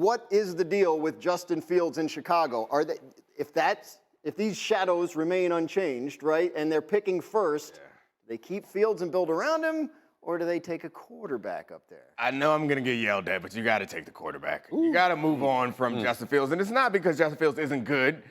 what is the deal with Justin Fields in Chicago? Are they, if these shadows remain unchanged, right, and they're picking first, they keep Fields and build around him, or do they take a quarterback up there? I know I'm going to get yelled at, but you got to take the quarterback. You got to move on from Justin Fields. And it's not because Justin Fields isn't good,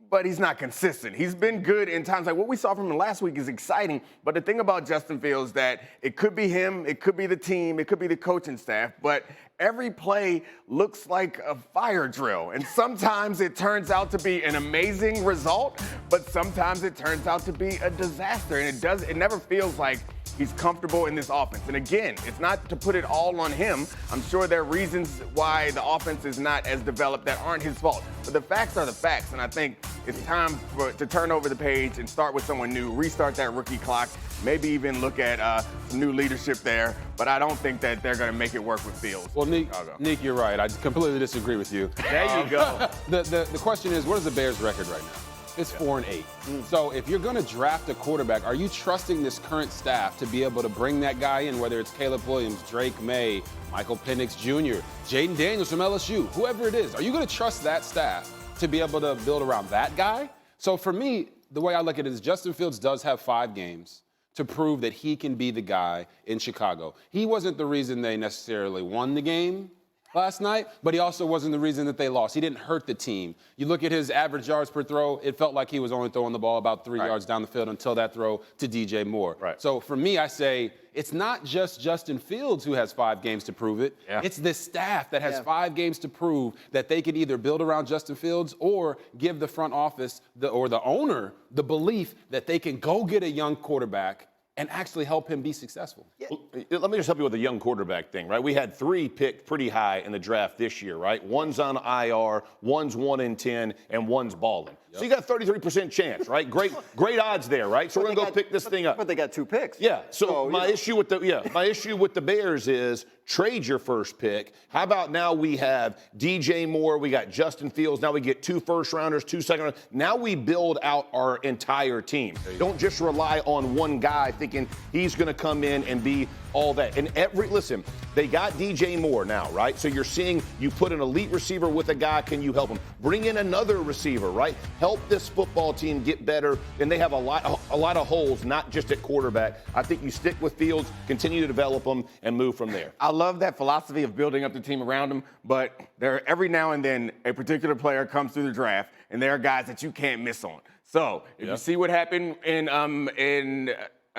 but he's not consistent. He's been good in times like what we saw from him last week is exciting. But the thing about Justin Fields that it could be him, it could be the team, it could be the coaching staff, but every play looks like a fire drill. And sometimes it turns out to be an amazing result, but sometimes it turns out to be a disaster. And it never feels like he's comfortable in this offense. And again, it's not to put it all on him. I'm sure there are reasons why the offense is not as developed that aren't his fault. But the facts are the facts. And I think it's time to turn over the page and start with someone new, restart that rookie clock, maybe even look at some new leadership there. But I don't think that they're going to make it work with Fields. Well, Nick, you're right. I completely disagree with you. There you go. The question is, what is the Bears' record right now? It's 4-8. So if you're going to draft a quarterback, are you trusting this current staff to be able to bring that guy in, whether it's Caleb Williams, Drake May, Michael Penix Jr., Jaden Daniels from LSU, whoever it is? Are you going to trust that staff to be able to build around that guy? So for me, the way I look at it is Justin Fields does have 5 games to prove that he can be the guy in Chicago. He wasn't the reason they necessarily won the game last night, but he also wasn't the reason that they lost. He didn't hurt the team. You look at his average yards per throw, it felt like he was only throwing the ball about 3 yards down the field until that throw to DJ Moore. So for me, I say it's not just Justin Fields who has 5 games to prove it. It's this staff that has 5 games to prove that they can either build around Justin Fields or give the front office or the owner the belief that they can go get a young quarterback and actually help him be successful. Well, let me just help you with the young quarterback thing, right? We had 3 picked pretty high in the draft this year, right? One's on IR, one's 1 in 10, and one's balling. So you got a 33% chance, right? Great odds there, right? So we're gonna go pick this thing up. But they got 2 picks. Yeah. So my issue with the Bears is trade your first pick. How about now we have DJ Moore, we got Justin Fields, now we get 2 first-rounders, 2 second-rounders. Now we build out our entire team. Don't just rely on one guy thinking he's going to come in and be all that. And listen, they got DJ Moore now, right? So you're seeing you put an elite receiver with a guy, can you help him? Bring in another receiver, right? Help this football team get better. And they have a lot of holes, not just at quarterback. I think you stick with Fields, continue to develop them, and move from there. I love that philosophy of building up the team around him, but every now and then a particular player comes through the draft, and there are guys that you can't miss on. So if you see what happened in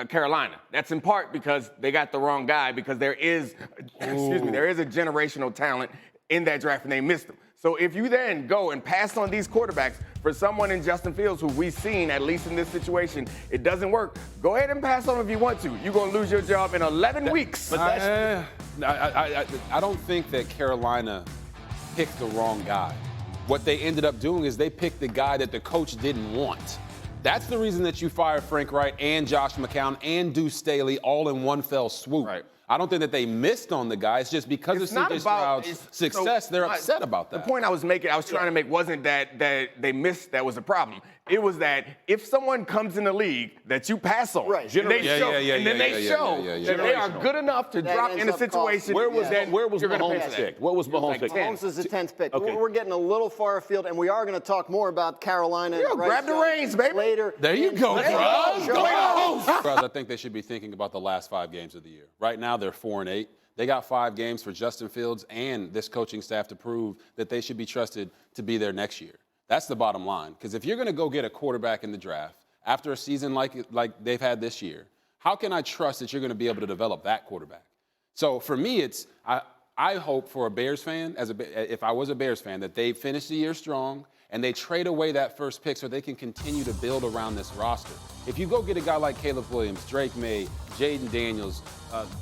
Carolina, that's in part because they got the wrong guy, because there is a generational talent in that draft and they missed him. So if you then go and pass on these quarterbacks for someone in Justin Fields who we've seen, at least in this situation, it doesn't work, go ahead and pass on if you want to. You're going to lose your job in 11 weeks. But I don't think that Carolina picked the wrong guy. What they ended up doing is they picked the guy that the coach didn't want. That's the reason that you fired Frank Wright and Josh McCown and Deuce Staley all in one fell swoop. I don't think that they missed on the guy. It's just because of C.J. Stroud's success, they're upset about that. The point I was trying to make wasn't that they missed that was the problem. It was that if someone comes in the league that you pass on, and they show that they are good enough to drop in a situation. Where was Mahomes picked? What was Mahomes picked? Mahomes is the 10th pick. Okay. We're getting a little far afield, and we are going to talk more about Carolina. Grab the reins, baby. Later. There you go, bro. Go. I think they should be thinking about the last 5 games of the year. Right now, they're 4-8. They got 5 games for Justin Fields and this coaching staff to prove that they should be trusted to be there next year. That's the bottom line. Because if you're going to go get a quarterback in the draft after a season like they've had this year, how can I trust that you're going to be able to develop that quarterback? So for me, I hope for a Bears fan, if I was a Bears fan, that they finish the year strong and they trade away that first pick so they can continue to build around this roster. If you go get a guy like Caleb Williams, Drake May, Jaden Daniels,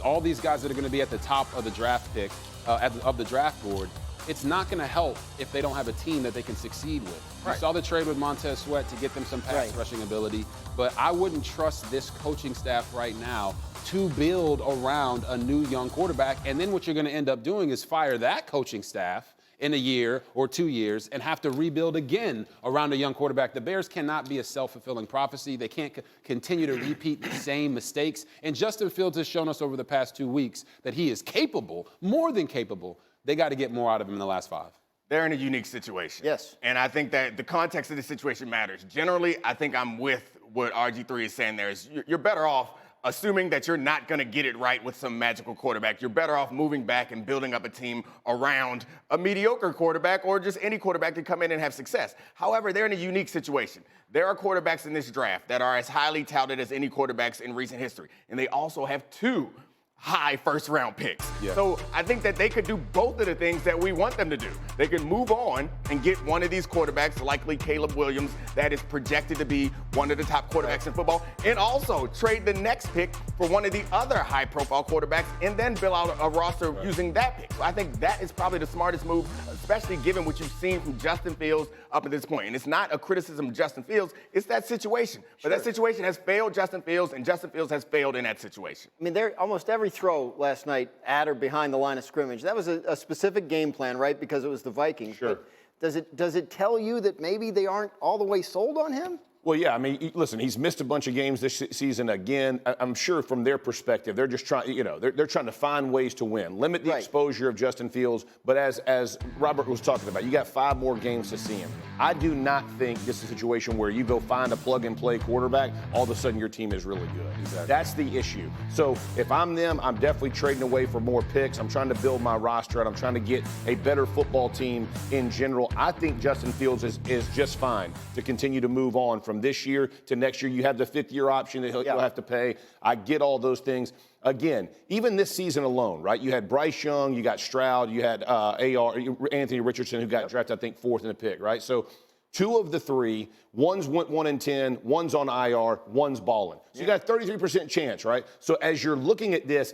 all these guys that are going to be at the top of the draft pick, of the draft board, it's not going to help if they don't have a team that they can succeed with. You saw the trade with Montez Sweat to get them some pass rushing ability, but I wouldn't trust this coaching staff right now to build around a new young quarterback. And then what you're going to end up doing is fire that coaching staff in a year or 2 years and have to rebuild again around a young quarterback. The Bears cannot be a self-fulfilling prophecy. They can't continue to repeat the same mistakes. And Justin Fields has shown us over the past 2 weeks that he is capable, more than capable, they got to get more out of him in the last 5. They're in a unique situation. Yes. And I think that the context of the situation matters. Generally, I think I'm with what RG3 is saying there is you're better off assuming that you're not going to get it right with some magical quarterback. You're better off moving back and building up a team around a mediocre quarterback or just any quarterback to come in and have success. However, they're in a unique situation. There are quarterbacks in this draft that are as highly touted as any quarterbacks in recent history. And they also have 2 high first-round picks. Yeah. So I think that they could do both of the things that we want them to do. They could move on and get one of these quarterbacks, likely Caleb Williams, that is projected to be one of the top quarterbacks in football, and also trade the next pick for one of the other high-profile quarterbacks and then build out a roster using that pick. So I think that is probably the smartest move, especially given what you've seen from Justin Fields up to this point. And it's not a criticism of Justin Fields, it's that situation. But that situation has failed Justin Fields, and Justin Fields has failed in that situation. I mean, almost every throw last night at or behind the line of scrimmage, that was a specific game plan, right? Because it was the Vikings. Sure. But does it tell you that maybe they aren't all the way sold on him? Well, yeah, I mean, listen, he's missed a bunch of games this season again. I'm sure from their perspective, they're just trying, they're trying to find ways to win, limit the exposure of Justin Fields. But as Robert was talking about, you got 5 more games to see him. I do not think this is a situation where you go find a plug-and-play quarterback, all of a sudden your team is really good. Exactly. That's the issue. So if I'm them, I'm definitely trading away for more picks. I'm trying to build my roster, and I'm trying to get a better football team in general. I think Justin Fields is just fine to continue to move on from this year to next year. You have the 5th-year option that he'll have to pay. I get all those things. Again, even this season alone, right? You had Bryce Young, you got Stroud, you had Anthony Richardson, who got drafted, I think, 4th in the pick, right? So 2 of the 3, one's went 1-10, one's on IR, one's balling. So you got a 33% chance, right? So as you're looking at this,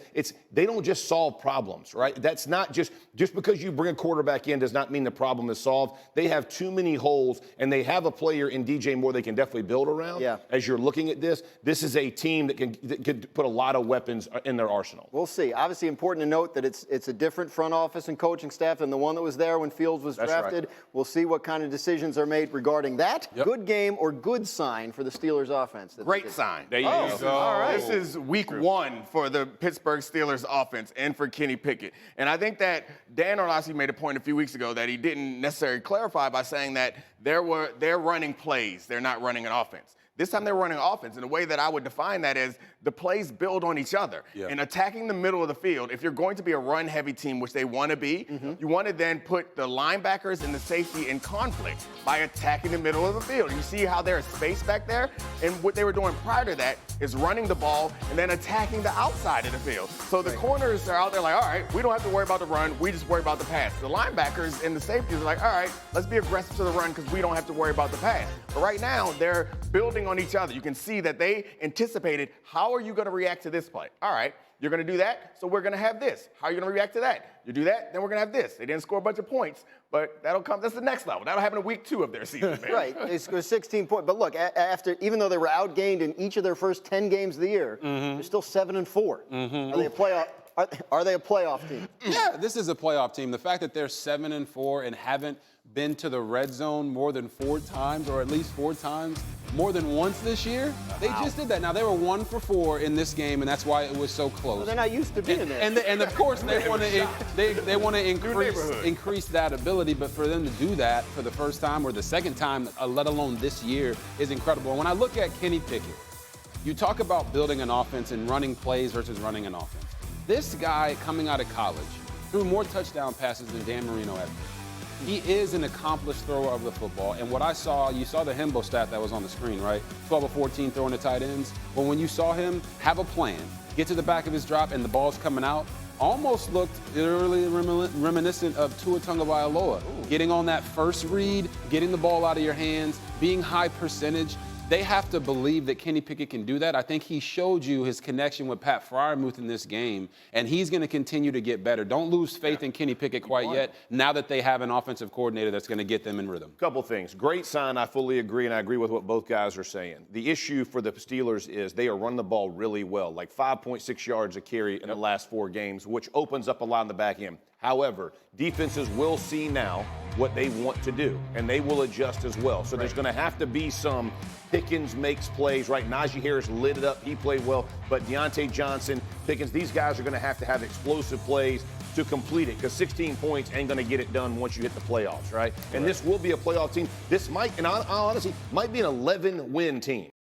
they don't just solve problems, right? That's not just because you bring a quarterback in does not mean the problem is solved. They have too many holes, and they have a player in DJ Moore they can definitely build around. Yeah. As you're looking at this is a team that could put a lot of weapons in their arsenal. We'll see. Obviously important to note that it's a different front office and coaching staff than the one that was there when Fields was drafted. Right. We'll see what kind of decisions are made regarding that. Yep. Good game or good sign for the Steelers offense. Great sign. There you go. All right. This is week 1 for the Pittsburgh Steelers offense and for Kenny Pickett. And I think that Dan Orlovsky made a point a few weeks ago that he didn't necessarily clarify by saying that they're running plays. They're not running an offense. This time they're running offense, and the way that I would define that is the plays build on each other. Yeah. And attacking the middle of the field, if you're going to be a run-heavy team, which they want to be, you want to then put the linebackers and the safety in conflict by attacking the middle of the field. You see how there's space back there? And what they were doing prior to that is running the ball and then attacking the outside of the field. So the corners are out there like, all right, we don't have to worry about the run. We just worry about the pass. The linebackers and the safeties are like, all right, let's be aggressive to the run because we don't have to worry about the pass. But right now, they're building on each other. You can see that they anticipated, how are you going to react to this play? All right, you're going to do that, so we're going to have this. How are you going to react to that? You do that, then we're going to have this. They didn't score a bunch of points, but that'll come. That's the next level. That'll happen in week 2 of their season. Man. Right. They scored 16 points. But look, even though they were outgained in each of their first 10 games of the year, they're still 7-4. Are they a playoff? Are they a playoff team? Yeah, this is a playoff team. The fact that they're 7-4 and haven't been to the red zone more than 4 times, or at least 4 times, more than once this year, they just did that. Now, they were 1 for 4 in this game, and that's why it was so close. Well, they're not used to being there. And of course, they want to increase that ability, but for them to do that for the first time or the second time, let alone this year, is incredible. And when I look at Kenny Pickett, you talk about building an offense and running plays versus running an offense. This guy coming out of college threw more touchdown passes than Dan Marino ever. He is an accomplished thrower of the football. And what I saw, you saw the Himbo stat that was on the screen, right? 12 of 14 throwing to tight ends. But when you saw him have a plan, get to the back of his drop and the ball's coming out, almost looked eerily reminiscent of Tua Tagovailoa. Getting on that first read, getting the ball out of your hands, being high percentage. They have to believe that Kenny Pickett can do that. I think he showed you his connection with Pat Freiermuth in this game, and he's going to continue to get better. Don't lose faith in Kenny Pickett quite yet, now that they have an offensive coordinator that's going to get them in rhythm. Couple things. Great sign. I fully agree, and I agree with what both guys are saying. The issue for the Steelers is they are running the ball really well, like 5.6 yards a carry in the last 4 games, which opens up a lot in the back end. However, defenses will see now what they want to do, and they will adjust as well. So there's going to have to be some Pickens makes plays, right? Najee Harris lit it up. He played well. But Deontay Johnson, Pickens, these guys are going to have explosive plays. to complete it because 16 points ain't going to get it done once you hit the playoffs, right? And this will be a playoff team. This might, and I honestly, might be an 11-win team.